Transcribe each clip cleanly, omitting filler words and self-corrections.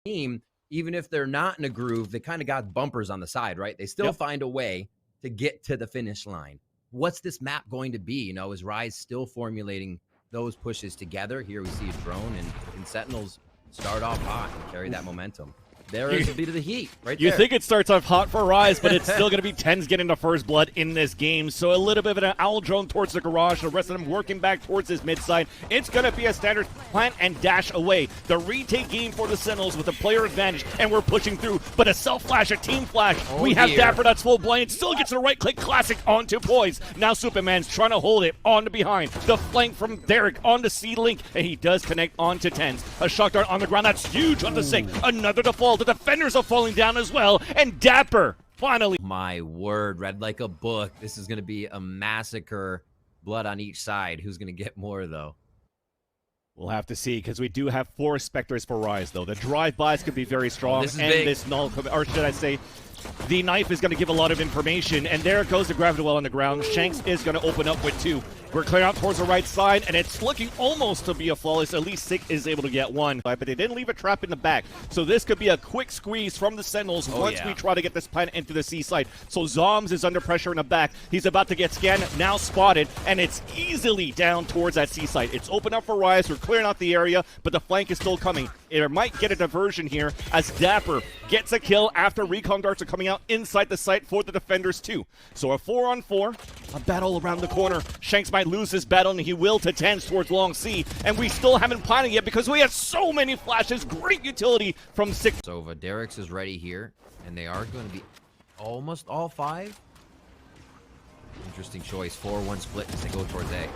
team, even if they're not in a groove, they kind of got bumpers on the side, right? They still find a way to get to the finish line. What's this map going to be? You know, is Rise still formulating those pushes together? Here we see a drone, and Sentinels start off hot and carry that momentum. There is a bit of the heat right there. You think it starts off hot for Rise, but it's still going to be TenZ getting the first blood in this game. So a little bit of an owl drone towards the garage, the rest of them working back towards his mid side. It's going to be a standard plant and dash away. The retake game for the Sentinels with a player advantage, and we're pushing through. But a self-flash, a team flash. We have dapr that's full blind, still gets a right-click classic onto Poise. Now Supaman's trying to hold it on the behind. The flank from Derrek on the C-Link, and he does connect onto TenZ. A shock dart on the ground, that's huge on the sink. Another default. The defenders are falling down as well, and dapr finally. My word, read like a book. This is going to be a massacre. Blood on each side. Who's going to get more, though? We'll have to see, because we do have 4 Spectres for Rise, though. The drive-bys could be very strong, this is and big. this null, or should I say, the knife is going to give a lot of information, and there goes the gravity well on the ground. Shanks is going to open up with 2. We're clearing out towards the right side, and it's looking almost to be a flawless. At least Sick is able to get 1, but they didn't leave a trap in the back. So this could be a quick squeeze from the Sentinels once we try to get this plant into the C side. So zombs is under pressure in the back. He's about to get scanned, now spotted, and it's easily down towards that C side. It's open up for Rise. We're clearing out the area, but the flank is still coming. It might get a diversion here as dapr gets a kill after recon darts are coming out inside the site for the defenders too. So a 4-on-4, a battle around the corner. Shanks might lose this battle, and he will to TenZ towards long C, and we still haven't planted yet because we have so many flashes. Great utility from Sick. So Derrek's is ready here, and they are going to be almost all 5. Interesting choice. 4-1 split as they go towards A.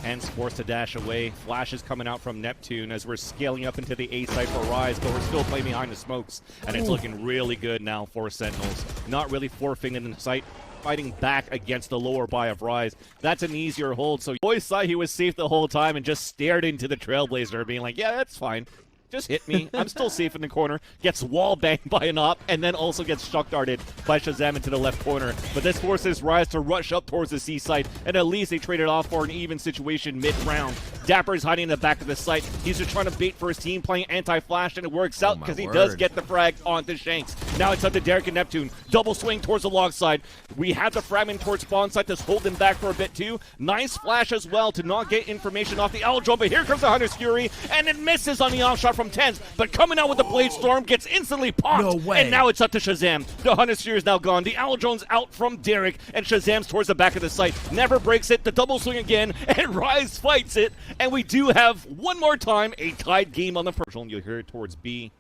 TenZ forced to dash away. Flash is coming out from Neptune as we're scaling up into the A side for Rise, but we're still playing behind the smokes, and it's looking really good now for Sentinels. Not really forfeiting in the site, fighting back against the lower buy of Rise. That's an easier hold. So Boys thought he was safe the whole time and just stared into the Trailblazer, being like, yeah, that's fine. Just hit me. I'm still safe in the corner. Gets wall banged by an op, and then also gets shock darted by ShaZaM into the left corner. But this forces Rise to rush up towards the C site, and at least they traded off for an even situation mid-round. dapr is hiding in the back of the site. He's just trying to bait for his team, playing anti-flash, and it works out because he does get the frag onto Shanks. Now it's up to Derrek and Neptune. Double swing towards the log side. We have the fragment towards spawn site to hold them back for a bit too. Nice flash as well to not get information off the owl drone, but here comes the Hunter's Fury, and it misses on the off shot from TenZ, but coming out with the Blade Storm, gets instantly popped. No way. And now it's up to ShaZaM. The Hunter's Fury is now gone. The owl drone's out from Derrek, and ShaZam's towards the back of the site. Never breaks it. The double swing again, and Rise fights it. And we do have one more time a tied game on the first. You'll hear it towards B.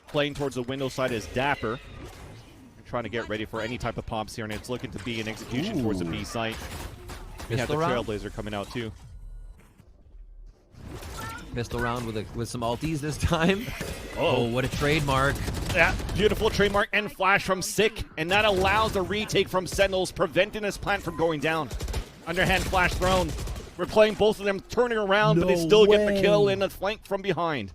Playing towards the window side is dapr. Trying to get ready for any type of pops here, and it's looking to be an execution towards the B site. We have the Trailblazer coming out too. Pistol round with some ulties this time. Oh, what a trademark. Yeah, beautiful trademark and flash from Sick, and that allows the retake from Sentinels, preventing this plant from going down. Underhand flash thrown. We're playing both of them turning around, but they still get the kill in the flank from behind.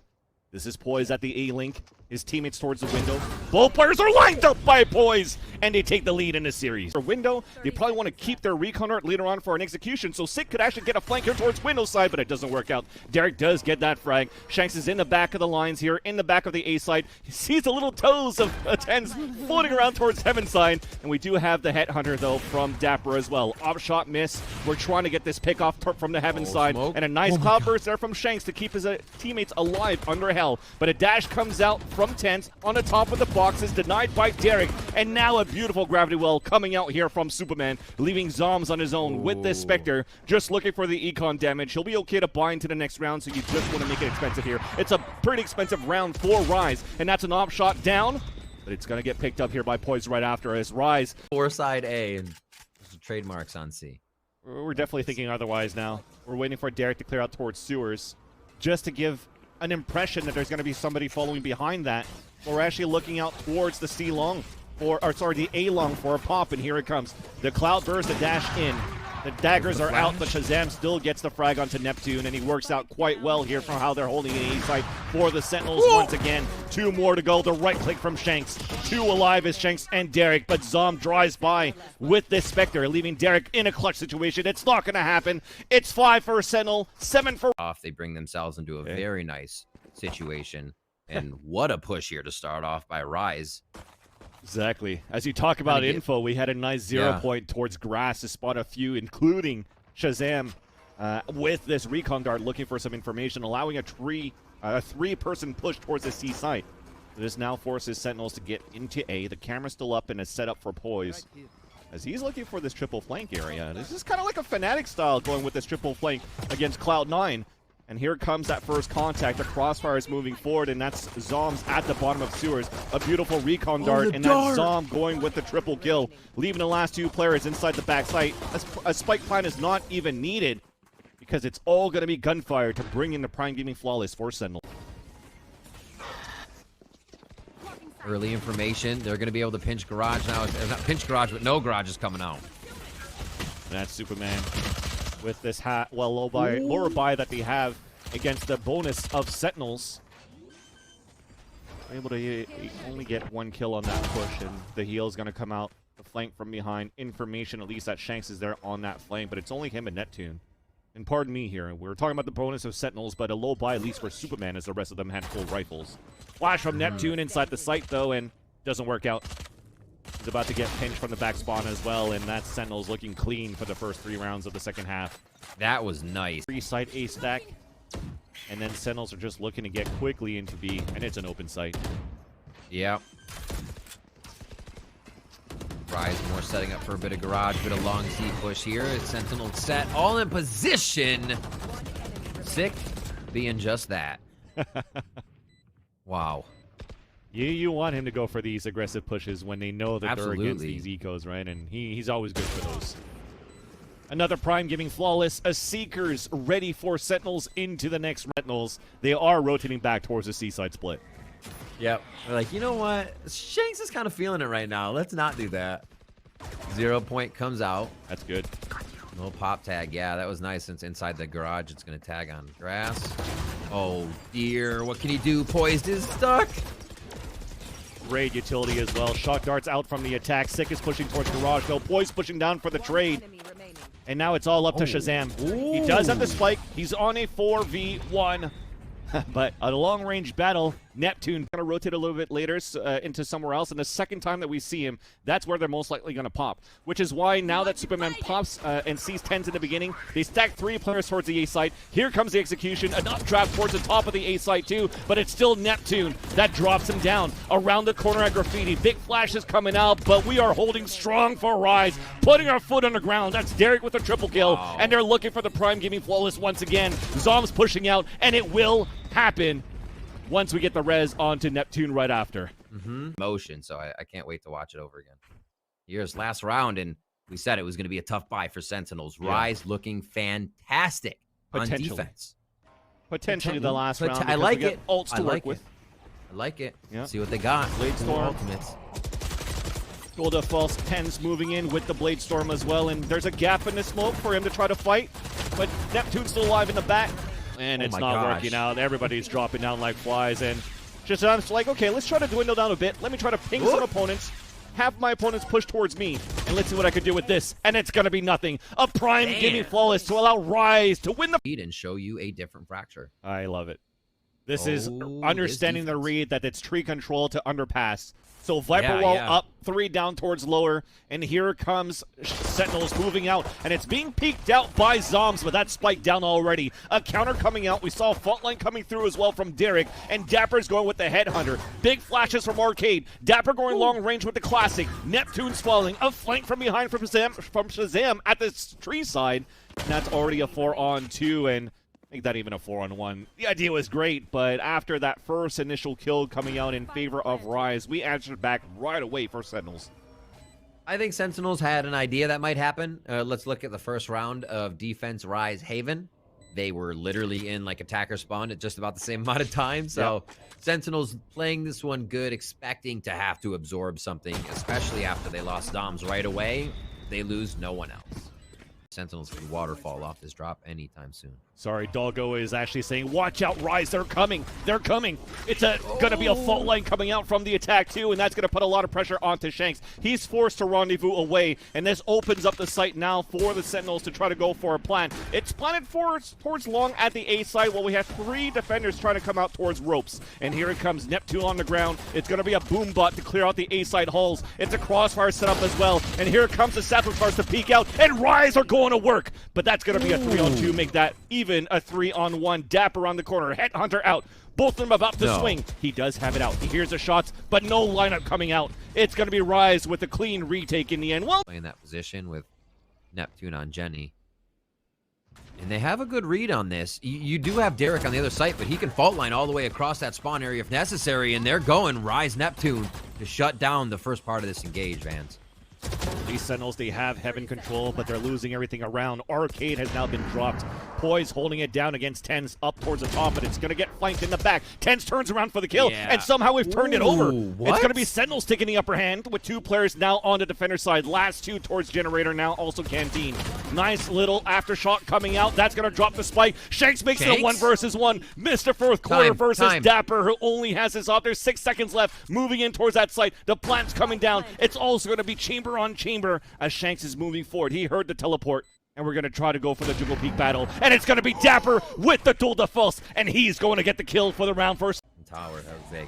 This is Poise at the A-Link. His teammates towards the window. Both players are lined up by Poise, and they take the lead in this series. For window, they probably want to keep their recon art later on for an execution, so Sick could actually get a flank here towards window side, but it doesn't work out. Derrek does get that frag. Shanks is in the back of the lines here, in the back of the A side. He sees the little toes of TenZ floating around towards heaven side, and we do have the headhunter though from dapr as well. Op shot miss. We're trying to get this pick off from the heaven side, and a nice cloud burst there from Shanks to keep his teammates alive under hell. But a dash comes out from TenZ on the top of the boxes, denied by Derrek, and now a beautiful gravity well coming out here from Supamen, leaving zombs on his own with this Spectre, just looking for the econ damage. He'll be okay to buy into the next round, so you just want to make it expensive here. It's a pretty expensive round for Rise, and that's an op shot down, but it's going to get picked up here by Poise right after as Rise. 4 side A, and trademarks on C. We're definitely thinking otherwise now. We're waiting for Derrek to clear out towards sewers, just to give an impression that there's going to be somebody following behind that. We're actually looking out towards the C long, the A long for a pop, and here it comes. The cloud burst, the dash in. The daggers are out, but ShaZaM still gets the frag onto Neptune, and he works out quite well here from how they're holding an A site for the Sentinels once again. 2 more to go. The right click from Shanks. 2 alive is Shanks and Derrek, but Zom drives by with this Spectre, leaving Derrek in a clutch situation. It's not going to happen. It's 5 for Sentinel, 7 for... They bring themselves into a very nice situation. And what a push here to start off by Rise. Exactly. As you talk about info, we had a nice 0 point towards grass to spot a few, including ShaZaM, with this recon dart looking for some information, allowing a three-person push towards the C site. This now forces Sentinels to get into A. The camera's still up and is set up for poise. As he's looking for this triple flank area. This is kind of like a Fnatic style going with this triple flank against Cloud9. And here comes that first contact. The crossfire is moving forward, and that's zombs at the bottom of sewers. A beautiful recon dart, and that zomb going with the triple kill, leaving the last two players inside the back site. A spike plan is not even needed, because it's all going to be gunfire to bring in the Prime Gaming Flawless for Sentinel. Early information. They're going to be able to pinch garage now. Not pinch garage, but no garage is coming out. That's Superman with this lower buy that they have against the bonus of Sentinels. Able to only get one kill on that push, and the heal is going to come out the flank from behind. Information, at least that Shanks is there on that flank, but it's only him and Neptune. And pardon me here, we're talking about the bonus of Sentinels, but a low buy at least for Supamen, as the rest of them had full rifles. Flash from Neptune inside the site, though, and doesn't work out. He's about to get pinched from the back spawn as well, and that Sentinel's looking clean for the first 3 rounds of the second half. That was nice. 3-site A stack, and then Sentinels are just looking to get quickly into B, and it's an open site. Yep. Rise more setting up for a bit of garage, bit of long C push here. It's Sentinel set, all in position. Sick being just that. Wow. You want him to go for these aggressive pushes when they know that they're against these ecos, right? And he's always good for those. Another Prime giving flawless. A Seekers ready for Sentinels into the next Sentinels. They are rotating back towards the C-side split. Yep. They're like, you know what? Shanks is kind of feeling it right now. Let's not do that. 0 point comes out. That's good. No pop tag. Yeah, that was nice since inside the garage it's going to tag on grass. Oh, dear. What can he do? Poised is stuck. Raid utility as well. Shock darts out from the attack. Sick is pushing towards garage, though. Poise pushing down for the trade. And now it's all up to ShaZaM. He does have the spike. He's on a 4v1. But a long-range battle, Neptune going to rotate a little bit later into somewhere else, and the second time that we see him, that's where they're most likely going to pop. Which is why now that Superman pops and sees TenZ in the beginning, they stack 3 players towards the A site. Here comes the execution, an updraft towards the top of the A site too, but it's still Neptune that drops him down. Around the corner at Graffiti, big flash is coming out, but we are holding strong for Rise, putting our foot on the ground. That's Derrek with a triple kill, and they're looking for the Prime Gaming Flawless once again. Zombs pushing out, and it will happen once we get the res onto Neptune right after. Motion, so I can't wait to watch it over again. Here's last round, and we said it was going to be a tough buy for Sentinels. Rise looking fantastic on defense. Potentially the last round. I like it. Ults to work with. I like it. Yeah. See what they got. Blade Storm. Ultimates. Gold False TenZ moving in with the Blade Storm as well, and there's a gap in the smoke for him to try to fight, but Neptune's still alive in the back. And it's not working out. Everybody's dropping down like flies. And ShaZam's like, okay, let's try to dwindle down a bit. Let me try to ping some opponents, have my opponents push towards me, and let's see what I can do with this. And it's going to be nothing. A Prime Gaming Flawless to allow Rise to win the... And show you a different fracture. I love it. This is understanding the read that it's tree control to underpass. So Viper Wall up, 3 down towards lower, and here comes Sentinels moving out, and it's being peeked out by Zombs, but that's spiked down already. A counter coming out. We saw a fault line coming through as well from Derrek, and dappr's going with the Headhunter. Big flashes from Arcade. dapr going long range with the Classic. Neptune's falling. A flank from behind from ShaZaM at the tree side. And that's already a 4-on-2, and make that even a 4-on-1. The idea was great, but after that first initial kill coming out in favor of Rise, we answered back right away for Sentinels. I think Sentinels had an idea that might happen. Let's look at the first round of Defense Rise Haven. They were literally in like attacker spawn at just about the same amount of time. So Sentinels playing this one good, expecting to have to absorb something, especially after they lost Doms right away. They lose no one else. Sentinels can waterfall off this drop anytime soon. Sorry, Doggo is actually saying, watch out, Rise, they're coming. They're coming. It's gonna be a fault line coming out from the attack too, and that's gonna put a lot of pressure onto Shanks. He's forced to rendezvous away, and this opens up the site now for the Sentinels to try to go for a plant. It's planted towards long at the A side while we have 3 defenders trying to come out towards ropes. And here it comes, Neptune on the ground. It's gonna be a boom bot to clear out the A side halls. It's a crossfire setup as well, and here comes the Sapphires to peek out, and Rise are going to work. But that's gonna be a 3-on-2, make that even a 3-on-1. dapr on the corner, Headhunter out. Both of them about to swing. He does have it out. He hears the shots, but no lineup coming out. It's going to be Rise with a clean retake in the end. Well, in that position with Neptune on Jenny. And they have a good read on this. You do have Derrek on the other side, but he can fault line all the way across that spawn area if necessary, and they're going Rise Neptune to shut down the first part of this engage, Vans. These Sentinels, they have heaven control, but they're losing everything around. Arcade has now been dropped. Poise holding it down against TenZ up towards the top, but it's going to get flanked in the back. TenZ turns around for the kill, and somehow we've turned it over. What? It's going to be Sentinels taking the upper hand with 2 players now on the defender side. Last 2 towards Generator, now also Canteen. Nice little aftershock coming out. That's going to drop the spike. Shanks makes it a 1 versus 1. Mr. Fourth Quarter versus dapr, who only has his op. There's 6 seconds left, moving in towards that site. The plant's coming down. It's also going to be chamber on chamber as Shanks is moving forward. He heard the teleport, and we're going to try to go for the Jungle Peak battle. And it's going to be dapr with the dual defense, and he's going to get the kill for the round first. Tower, that was big.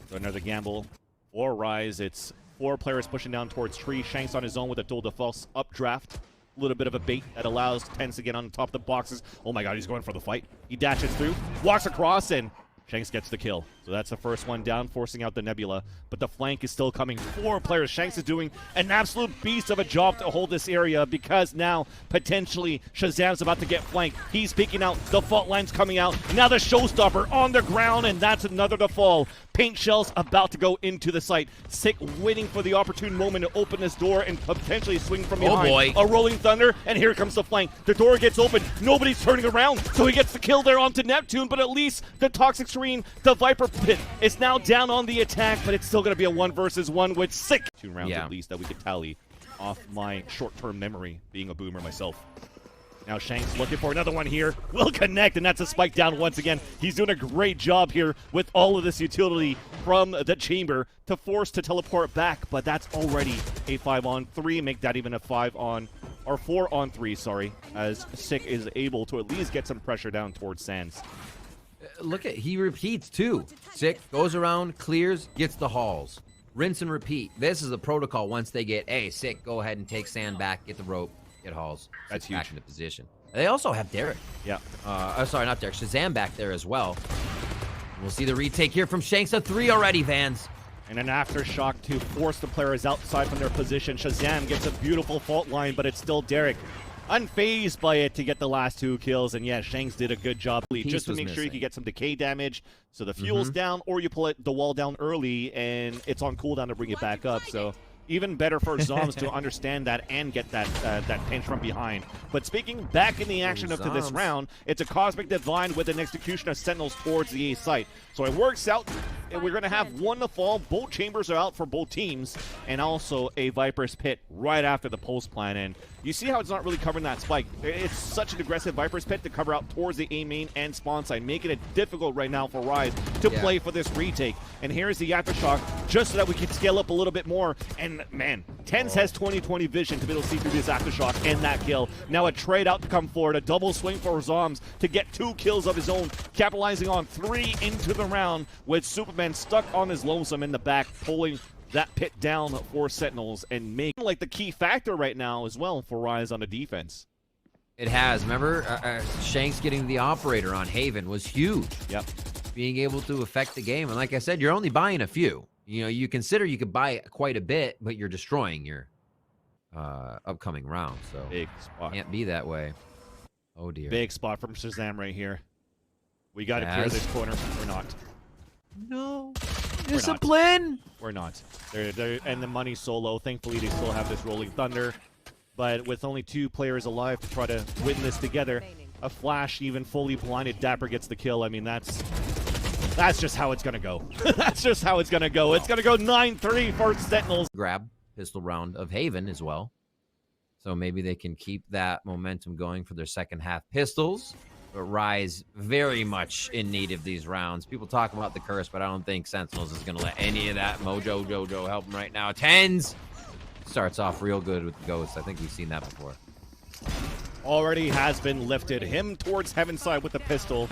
So another gamble for Rise. It's 4 players pushing down towards tree. Shanks on his own with a dual defense updraft. A little bit of a bait that allows TenZ to get on top of the boxes. Oh my god, he's going for the fight. He dashes through, walks across, and Shanks gets the kill. So that's the first one down, forcing out the Nebula. But the flank is still coming. 4 players. Shanks is doing an absolute beast of a job to hold this area, because now, potentially, ShaZam's about to get flanked. He's peeking out. The fault line's coming out. Now the showstopper on the ground, and that's another to fall. Paint shells about to go into the site. Sick waiting for the opportune moment to open this door and potentially swing from behind. Oh boy. A rolling thunder, and here comes the flank. The door gets open. Nobody's turning around, so he gets the kill there onto Neptune, but at least the Toxic Screen, the Viper Pit, is now down on the attack, but it's still going to be a 1 versus 1 with 2 rounds at least that we could tally off my short-term memory, being a boomer myself. Now Shanks looking for another one here. Will connect, and that's a spike down once again. He's doing a great job here with all of this utility from the chamber to force to teleport back, but that's already a 5-on-3. Make that even a 4-on-3, sorry, as Sick is able to at least get some pressure down towards Sands. Look at, he repeats too. Sick goes around, clears, gets the halls. Rinse and repeat. This is a protocol once they get, hey, Sick, go ahead and take Sand back, get the rope, get halls. That's huge. Back into position. They also have Derrek. Yeah. Sorry, not Derrek. ShaZaM back there as well. We'll see the retake here from Shanks. A 3 already, Vans. And an aftershock to force the players outside from their position. ShaZaM gets a beautiful fault line, but it's still Derrek. Unfazed by it to get the last 2 kills, and yeah, Shanks did a good job just to make sure you can get some decay damage, so the fuel's down, or you pull the wall down early, and it's on cooldown to bring it back up, so even better for zombs to understand that and get that pinch from behind. But speaking back in the action up to this round, it's a Cosmic Divine with an execution of Sentinels towards the A site. So it works out, and we're going to have 1 to fall. Both chambers are out for both teams, and also a Viper's Pit right after the post plan. And you see how it's not really covering that spike. It's such an aggressive Viper's Pit to cover out towards the A main and spawn side, making it difficult right now for Rise to play for this retake. And here's the aftershock, just so that we can scale up a little bit more. And man, TenZ has 20/20 vision to be able to see through this aftershock and that kill. Now a trade out to come forward, a double swing for zombs to get 2 kills of his own, capitalizing on 3 into the round, with Supamen stuck on his lonesome in the back, pulling that pit down for Sentinels and making like the key factor right now as well for Rise on the defense. It has. Remember, Shanks getting the operator on Haven was huge. Yep. Being able to affect the game. And like I said, you're only buying a few. You know, you consider you could buy quite a bit, but you're destroying your upcoming round. So big spot. Can't be that way. Oh, dear. Big spot from ShaZaM right here. We got to clear this corner. We're not. No. Discipline! We're not. They're and the money solo. Thankfully, they still have this rolling thunder. But with only 2 players alive to try to win this together, a flash, even fully blinded, dapr gets the kill. I mean, that's just how it's going to go. That's just how it's going to go. It's going to go 9-3 for Sentinels. Grab pistol round of Haven as well. So maybe they can keep that momentum going for their second half. Pistols, but Rise very much in need of these rounds. People talk about the curse, but I don't think Sentinels is going to let any of that Mojo Jojo help them right now. TenZ starts off real good with the Ghost. I think we've seen that before. Already has been lifted. Him towards Heaven's side with the pistol.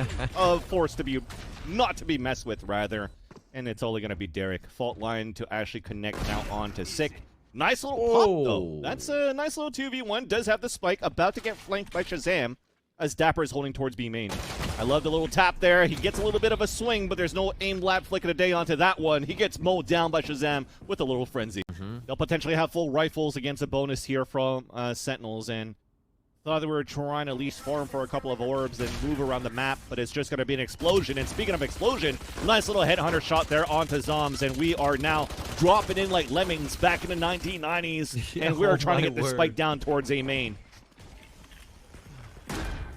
Forced to be, not to be messed with, rather. And it's only going to be Derrek. Fault line to actually connect now on to Sick. Nice little pop, though. That's a nice little 2v1. Does have the spike. About to get flanked by ShaZaM as dapr is holding towards B main. I love the little tap there. He gets a little bit of a swing, but there's no aim lap flick of the day onto that one. He gets mowed down by ShaZaM with a little frenzy. They'll potentially have full rifles against a bonus here from Sentinels, and thought they were trying to at least farm for a couple of orbs and move around the map, but it's just going to be an explosion. And speaking of explosion, nice little headhunter shot there onto zombs, and we are now dropping in like lemmings back in the 1990s, and we're trying to get the spike down towards A main.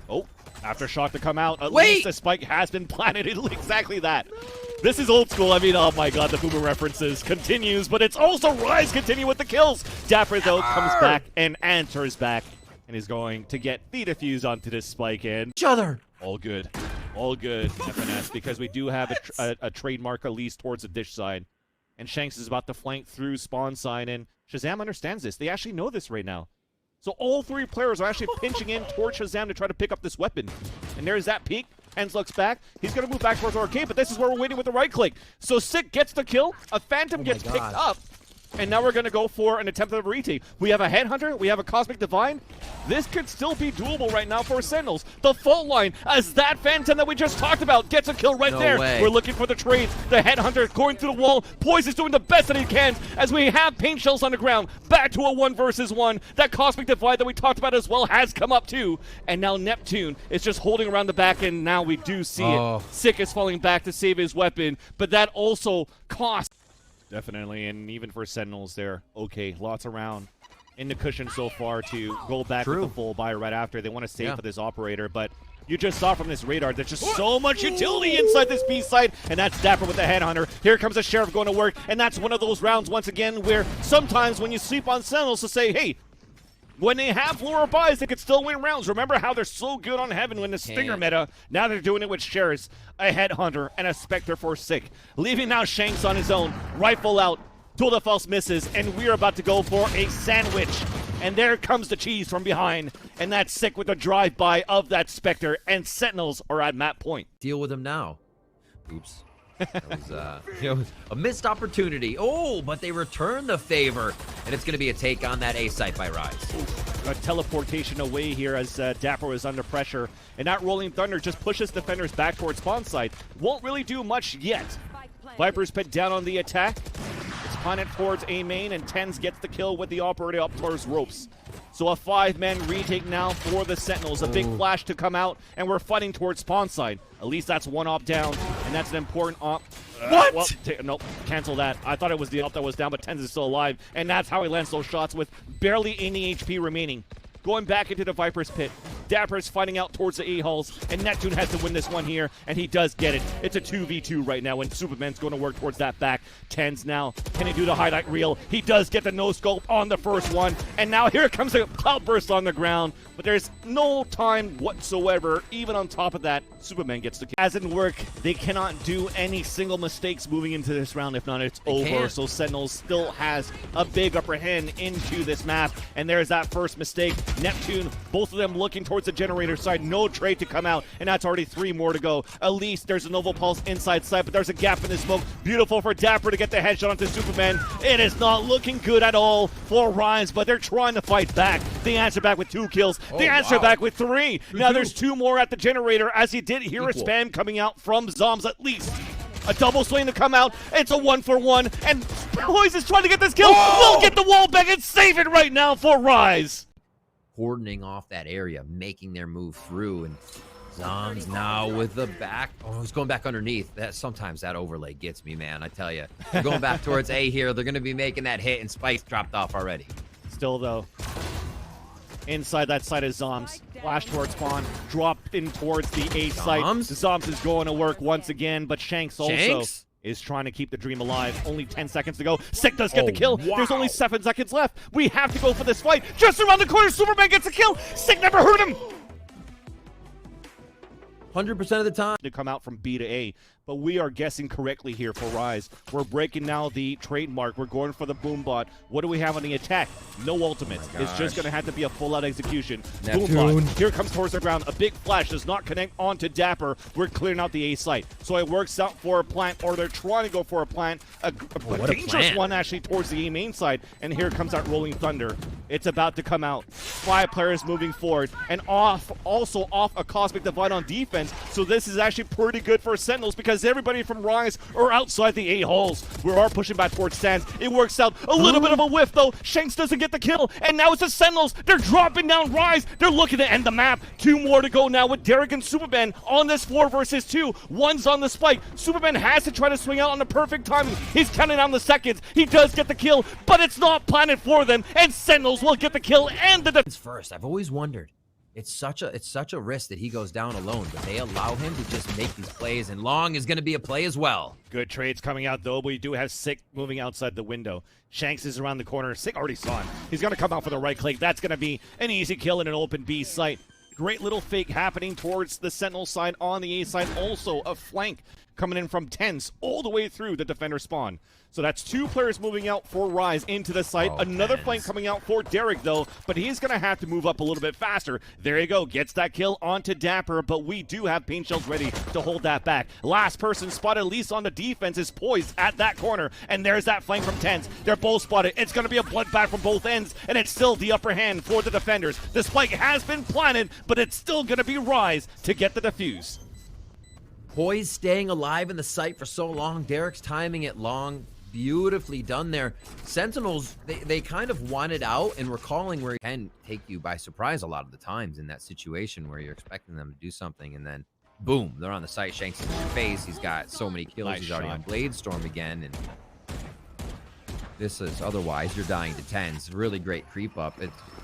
Oh, aftershock to come out. At least the spike has been planted. Exactly that. This is old school. I mean, oh my god, the boomer references continues, but it's also Rise continue with the kills. dapr, though, comes back and answers back. And is going to get the defuse onto this spike in. Each other. All good. All good, FNS, because we do have a trademark at least towards the dish side. And Shanks is about to flank through spawn side, and ShaZaM understands this. They actually know this right now. So all three players are actually pinching in towards ShaZaM to try to pick up this weapon. And there's that peek. TenZ looks back. He's going to move back towards Arcade, but this is where we're waiting with the right click. So Sick gets the kill. A Phantom gets picked up. And now we're going to go for an attempt at a retake. We have a Headhunter. We have a Cosmic Divine. This could still be doable right now for Sentinels. The fault line, as that Phantom that we just talked about gets a kill right there. We're looking for the trade. The Headhunter going through the wall. POISED is doing the best that he can as we have paint shells on the ground. Back to a 1 versus 1. That Cosmic Divine that we talked about as well has come up too. And now Neptune is just holding around the back end. Now we do see it. Sick is falling back to save his weapon, but that also costs. Definitely, and even for Sentinels there, okay, lots around in the cushion so far to go back with the full buy right after. They want to save for this operator, but you just saw from this radar, there's just so much utility inside this B side, and that's dapr with the Headhunter. Here comes the Sheriff going to work, and that's one of those rounds, once again, where sometimes when you sleep on Sentinels to say, hey, when they have lower buys, they could still win rounds. Remember how they're so good on Heaven when the Stinger meta. Now they're doing it with Sheriffs, a Headhunter, and a Spectre for Sick. Leaving now Shanks on his own. Rifle out. Tool the false misses, and we're about to go for a sandwich. And there comes the cheese from behind. And that's Sick with a drive-by of that Spectre. And Sentinels are at map point. Deal with him now. Oops. That was a missed opportunity. Oh, but they return the favor, and it's going to be a take on that A site by Rise. A teleportation away here as dapr is under pressure, and that Rolling Thunder just pushes defenders back towards spawn site. Won't really do much yet. Viper's put down on the attack. It's punted towards A main, and TenZ gets the kill with the operator up towards ropes. So a 5-man retake now for the Sentinels. A big flash to come out, and we're fighting towards spawn side. At least that's one op down, and that's an important op. What? Well, nope, cancel that. I thought it was the op that was down, but TenZ is still alive, and that's how he lands those shots with barely any HP remaining. Going back into the Viper's pit. dapr is fighting out towards the A-hulls, and Neptune has to win this one here, and he does get it. It's a 2v2 right now, and Superman's going to work towards that back. TenZ now, can he do the highlight reel? He does get the no-scope on the first one, and now here comes a cloudburst on the ground, but there's no time whatsoever. Even on top of that, Superman gets the kill. As in work, they cannot do any single mistakes moving into this round. If not, it's over. So Sentinels still has a big upper hand into this map, and there's that first mistake. Neptune, both of them looking towards the generator side. No trade to come out, and that's already 3 more to go. At least there's a Novo Pulse inside side, but there's a gap in the smoke. Beautiful for dapr to get the headshot onto Superman. It is not looking good at all for Rise, but they're trying to fight back. They answer back with 2 kills. They answer back with 3. Now there's 2 more at the generator, as he did hear a spam coming out from zombs at least. A double swing to come out. It's a 1-for-1, and POISED is trying to get this kill. We'll get the wall back and save it right now for Rise. Cordoning off that area, making their move through, and zombs now with the back. Oh, he's going back underneath. Sometimes that overlay gets me, man. I tell you, they're going back towards A here. They're going to be making that hit, and Spike's dropped off already. Still though, inside that side is zombs. Flash towards spawn, dropped in towards the A site. Zombs is going to work once again, but Shanks also is trying to keep the dream alive. Only 10 seconds to go. Sick does get the kill. Wow. There's only 7 seconds left. We have to go for this fight. Just around the corner, Superman gets a kill. Sick never hurt him. 100% of the time. To come out from B to A, but we are guessing correctly here for Rise. We're breaking now the trademark. We're going for the boom bot. What do we have on the attack? No ultimates. It's just going to have to be a full-out execution. Neptune. Boom bot. Here comes towards the ground. A big flash does not connect onto dapr. We're clearing out the A site. So it works out for a plant, or they're trying to go for a plant. A dangerous one actually towards the A main side. And here comes that rolling thunder. It's about to come out. 5 players moving forward, and also off a cosmic divide on defense. So this is actually pretty good for Sentinels because everybody from Rise are outside the A halls. We are pushing back towards TenZ. It works out. A little bit of a whiff though. Shanks doesn't get the kill, and now it's the Sentinels. They're dropping down Rise. They're looking to end the map. 2 more to go now with Derrek and supamen on this 4 versus 2. One's on the spike. Supamen has to try to swing out on the perfect timing. He's counting down the seconds. He does get the kill, but it's not planted for them, and Sentinels will get the kill and the First, I've always wondered. It's such a risk that he goes down alone, but they allow him to just make these plays, and Long is going to be a play as well. Good trades coming out, though. We do have Sick moving outside the window. Shanks is around the corner. Sick already saw him. He's going to come out for the right click. That's going to be an easy kill in an open B site. Great little fake happening towards the Sentinel side on the A side. Also a flank coming in from TenZ all the way through the defender spawn. So that's 2 players moving out for Rise into the site. Another flank coming out for Derrek, though, but he's going to have to move up a little bit faster. There you go. Gets that kill onto dapr, but we do have paint shells ready to hold that back. Last person spotted, at least on the defense, is poised at that corner, and there's that flank from TenZ. They're both spotted. It's going to be a bloodbath from both ends, and it's still the upper hand for the defenders. The spike has been planted, but it's still going to be Rise to get the defuse. Poised staying alive in the site for so long. Derrek's timing it long. Beautifully done there. Sentinels, they kind of wanted out, and recalling where he can take you by surprise a lot of the times in that situation where you're expecting them to do something, and then boom, they're on the site. Shanks is in your face. He's got so many kills. Nice He's already shot. on Bladestorm again, and this is otherwise you're dying to TenZ. Really great creep up.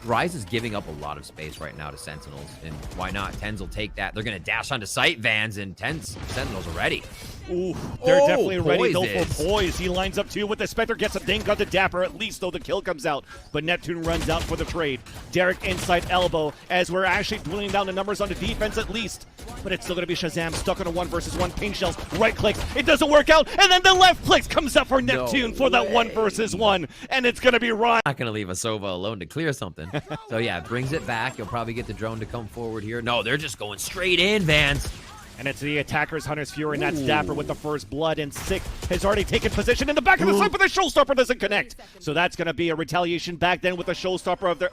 Rise is giving up a lot of space right now to Sentinels, and why not? TenZ will take that. They're going to dash onto site vans, and Sentinels are ready. Ooh, they're definitely ready though Poised for Poise. He lines up too with the Spectre, gets a dink on the dapr, at least though the kill comes out. But Neptune runs out for the trade. Derrek inside elbow as we're actually dwindling down the numbers on the defense at least. But it's still going to be ShaZaM stuck on a 1 versus 1. Paint shells, right clicks, it doesn't work out, and then the left clicks comes up for Neptune for that 1 versus 1. And it's going to be Ryan. Not going to leave a Sova alone to clear something. So yeah, brings it back. You'll probably get the drone to come forward here. No, they're just going straight in, Vans. And it's the attacker's Hunter's Fury, and that's dapr with the first blood, and Sick has already taken position in the back of the site, but the showstopper doesn't connect. So that's going to be a retaliation back then with the showstopper of their,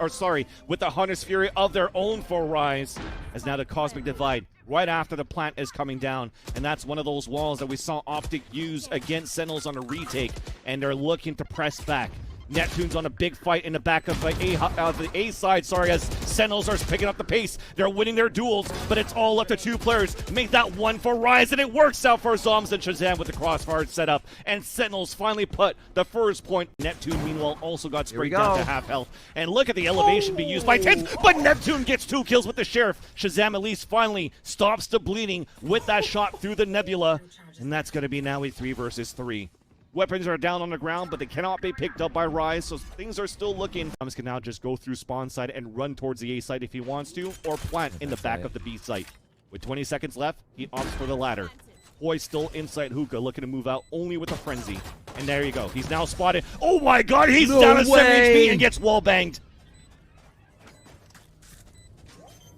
with the Hunter's Fury of their own for Rise, as now the Cosmic Divide right after the plant is coming down, and that's one of those walls that we saw Optic use against Sentinels on a retake, and they're looking to press back. Neptune's on a big fight in the back of the A side, as Sentinels are picking up the pace. They're winning their duels, but it's all up to 2 players. Make that 1 for Rise, and it works out for zombs and ShaZaM with the crossfire set up. And Sentinels finally put the first point. Neptune, meanwhile, also got sprayed down to half health. And look at the elevation being used by TenZ, but Neptune gets 2 kills with the Sheriff. ShaZaM at least finally stops the bleeding with that shot through the nebula. And that's going to be now a 3 versus 3. Weapons are down on the ground, but they cannot be picked up by Rise, so things are still looking. Thomas can now just go through spawn side and run towards the A site if he wants to, or plant in the back of the B site. With 20 seconds left, he opts for the latter. Poise still inside hookah, looking to move out only with a frenzy. And there you go. He's now spotted. Oh my god, he's down to 7 HP and gets wall banged.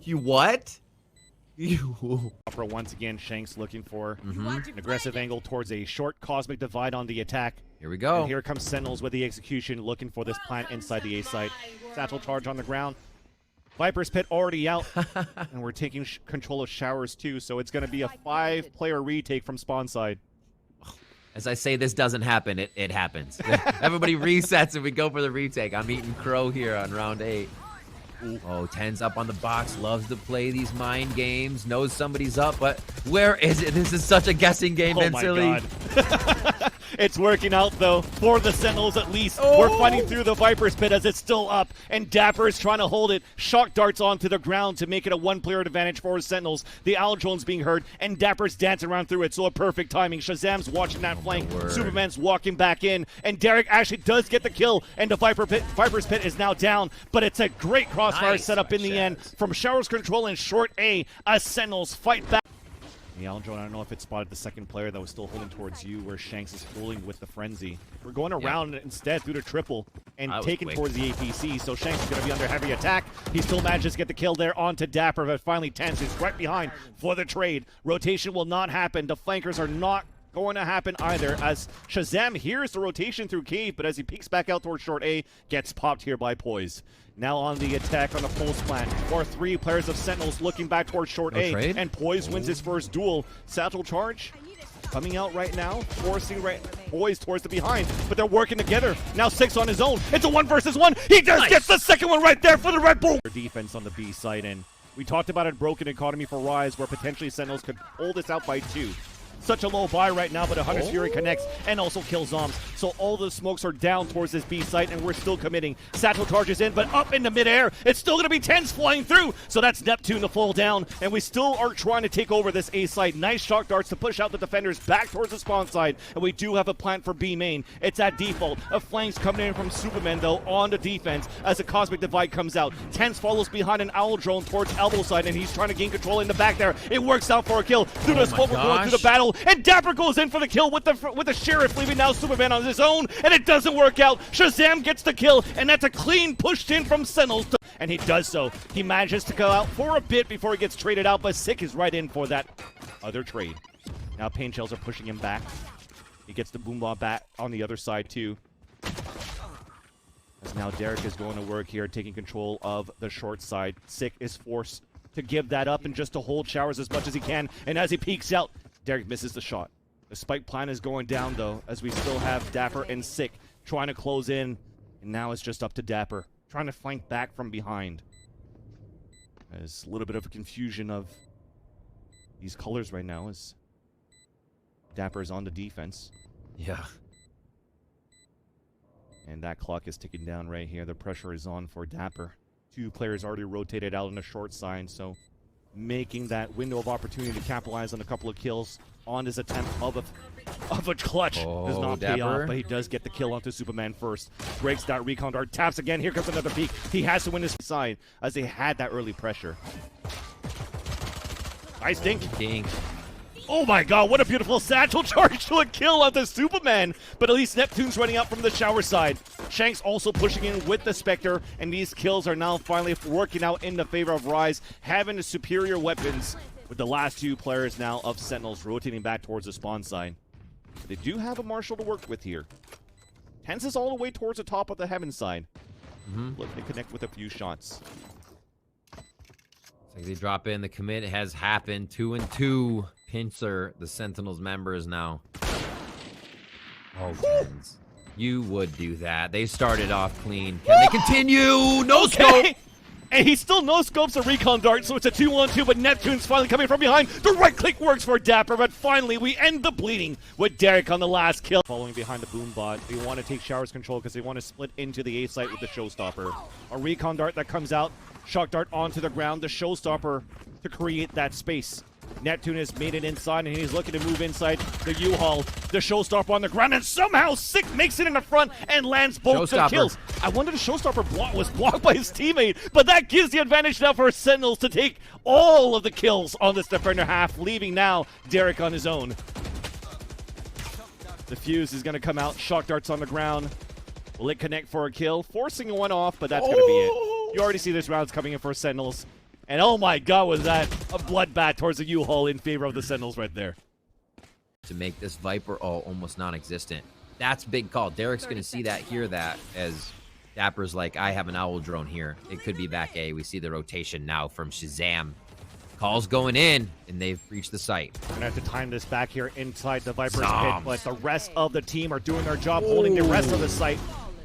You what? Once again, Shanks looking for an aggressive angle towards a short Cosmic Divide on the attack. Here we go. And here comes Sentinels with the execution, looking for this plant inside the A site. Satchel charge on the ground. Viper's Pit already out, and we're taking control of Showers too, so it's going to be a 5-player retake from spawn side. As I say, this doesn't happen, it happens. Everybody resets and we go for the retake. I'm eating crow here on round 8. Oh, TenZ up on the box, loves to play these mind games, knows somebody's up, but where is it? This is such a guessing game, Oh my Vincelli. god. It's working out, though, for the Sentinels at least. We're fighting through the Viper's pit as it's still up, and dapr is trying to hold it. Shock darts onto the ground to make it a one-player advantage for his Sentinels. The owl drone's being heard, and dappr's dancing around through it, so a perfect timing. ShaZaM's watching that flank. Superman's walking back in, and Derrek actually does get the kill, and the Viper's pit is now down, but it's a great crossfire setup in the end from Shower's control in short A. As Sentinels fight back. The owl drone, I don't know if it spotted the second player that was still holding towards you, where Shanks is holding with the frenzy. We're going around instead through the triple and taking towards the APC, so Shanks is going to be under heavy attack. He still manages to get the kill there onto dapr, but finally TenZ is right behind for the trade. Rotation will not happen. The flankers are not going to happen either, as ShaZaM hears the rotation through cave, but as he peeks back out towards short A, gets popped here by POISED. Now on the attack on the pulse plant, or 3 players of Sentinels looking back towards short A, and POISED wins his first duel. Satchel charge coming out right now, forcing POISED towards the behind, but they're working together. Now 6 on his own. It's a 1 versus 1. He just gets the second one right there for the Red Bull. Defense on the B side, and we talked about a broken economy for Rise, where potentially Sentinels could hold this out by 2. Such a low buy right now, but 100's Fury connects and also kills zombs. So all the smokes are down towards this B site, and we're still committing. Satchel charges in, but up into midair. It's still going to be TenZ flying through. So that's Neptune to fall down, and we still are trying to take over this A site. Nice shock darts to push out the defenders back towards the spawn side, and we do have a plant for B main. It's at default. A flank's coming in from supamen, though, on the defense as the Cosmic Divide comes out. TenZ follows behind an owl drone towards elbow side, and he's trying to gain control in the back there. It works out for a kill. Through the smoke, we're going through the battle, and dapr goes in for the kill with the Sheriff, leaving now Superman on his own, and it doesn't work out. ShaZaM gets the kill, and that's a clean pushed in from Sentinels, and he does so. He manages to go out for a bit before he gets traded out, but Sick is right in for that other trade. Now Pain Shells are pushing him back. He gets the boom bomb back on the other side too. As now Derrek is going to work here, taking control of the short side. Sick is forced to give that up and just to hold Showers as much as he can, and as he peeks out, Derrek misses the shot. The spike plan is going down, though, as we still have dapr and Sick trying to close in. And now it's just up to dapr, trying to flank back from behind. There's a little bit of a confusion of these colors right now, as dapr is on the defense. Yeah. And that clock is ticking down right here. The pressure is on for dapr. 2 players already rotated out on the short side, so making that window of opportunity to capitalize on a couple of kills on his attempt of a clutch does not pay off, but he does get the kill onto Superman first. Breaks that recon dart, taps again. Here comes another peek. He has to win his side as they had that early pressure. Nice dink. Oh my god, what a beautiful satchel charge to a kill onto Superman. But at least Neptune's running out from the shower side. Shanks also pushing in with the Spectre, and these kills are now finally working out in the favor of Rise, having the superior weapons, with the last 2 players now of Sentinels rotating back towards the spawn side. But they do have a Marshal to work with here. TenZ is all the way towards the top of the heaven side. Look, they connect with a few shots. Like they drop in. The commit has happened. 2 and 2. Pincer, the Sentinels members now. Oh, TenZ. You would do that. They started off clean. Can they continue? No scope. And he still no-scopes a recon dart, so it's a 2-on-2, but Neptune's finally coming from behind. The right click works for dapr, but finally we end the bleeding with Derrek on the last kill. Following behind the boom bot, they want to take Shower's control because they want to split into the A site with the showstopper. A recon dart that comes out, shock dart onto the ground, the showstopper to create that space. Neptune has made it inside, and he's looking to move inside the U-Haul. The showstopper on the ground, and somehow Sick makes it in the front and lands both the kills. I wonder the showstopper was blocked by his teammate, but that gives the advantage now for Sentinels to take all of the kills on this defender half, leaving now Derrek on his own. The fuse is going to come out, shock darts on the ground. Will it connect for a kill? Forcing one off, but that's going to be it. You already see this rounds coming in for Sentinels. And oh my god, was that a bloodbath towards the U-Haul in favor of the Sentinels right there. To make this Viper almost non-existent. That's big call. Derrek's going to see that, hear that, as dapr's like, I have an owl drone here. It could be back A. We see the rotation now from ShaZaM. Calls going in, and they've reached the site. We're going to have to time this back here inside the Viper's pit, but the rest of the team are doing their job, holding the rest of the site.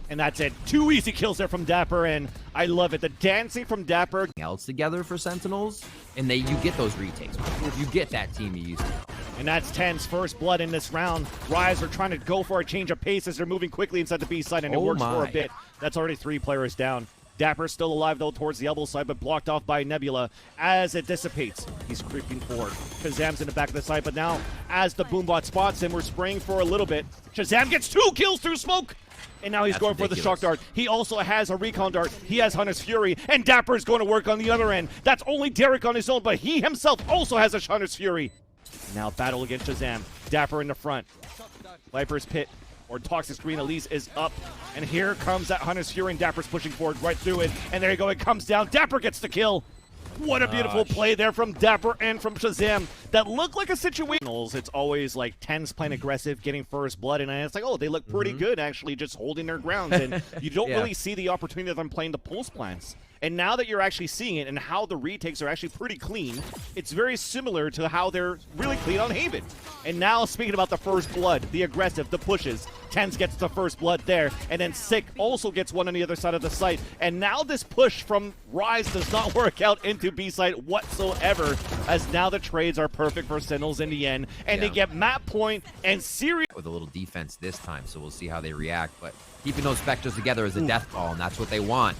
And that's it. 2 easy kills there from dapr, and I love it. The dancing from dapr. Else together for Sentinels, and you get those retakes. You get that team you used to. And that's TenZ's first blood in this round. Rise are trying to go for a change of pace as they're moving quickly inside the B side, and it works for a bit. That's already 3 players down. dapr still alive, though, towards the elbow side, but blocked off by Nebula as it dissipates. He's creeping forward. ShaZaM's in the back of the side, but now as the Boombot spots him, we're spraying for a little bit. ShaZaM gets 2 kills through smoke! And now he's going for the shock dart. He also has a recon dart. He has Hunter's Fury, and dapr is going to work on the other end. That's only Derrek on his own, but he himself also has a Hunter's Fury. Now battle against ShaZaM. dapr in the front. Viper's Pit, or Toxic Screen Elise, is up. And here comes that Hunter's Fury, and dapr's pushing forward right through it. And there you go, it comes down. dapr gets the kill. What a beautiful play there from dapr and from ShaZaM. That looked like a situation. It's always like TenZ playing aggressive, getting first blood, and it's like, oh, they look pretty good actually, just holding their grounds. And you don't really see the opportunity of them playing the pulse plans. And now that you're actually seeing it and how the retakes are actually pretty clean, it's very similar to how they're really clean on Haven. And now, speaking about the first blood, the aggressive, the pushes, TenZ gets the first blood there, and then Sick also gets one on the other side of the site. And now this push from Rise does not work out into B site whatsoever, as now the trades are perfect for Sentinels in the end, and they get map point and series with a little defense this time, so we'll see how they react. But keeping those Spectres together is a death ball, and that's what they want.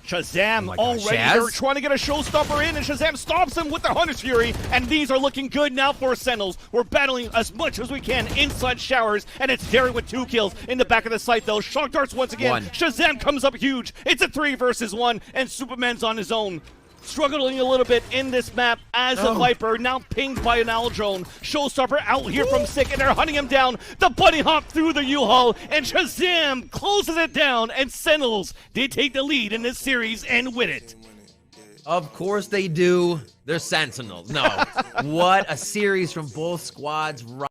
ShaZaM already, they're trying to get a showstopper in, and ShaZaM stops him with the Hunter's Fury, and these are looking good now for Sentinels. We're battling as much as we can inside showers, and it's Derrek with 2 kills in the back of the site, though. Shock darts once again. ShaZaM comes up huge. It's a 3 versus 1, and Supamen's on his own. Struggling a little bit in this map as a Viper, now pinged by an Aldrone. Showstopper out here from Sick, and they're hunting him down. The bunny hop through the U-Haul, and ShaZaM closes it down, and Sentinels, they take the lead in this series and win it. Of course they do. They're Sentinels. No. What a series from both squads.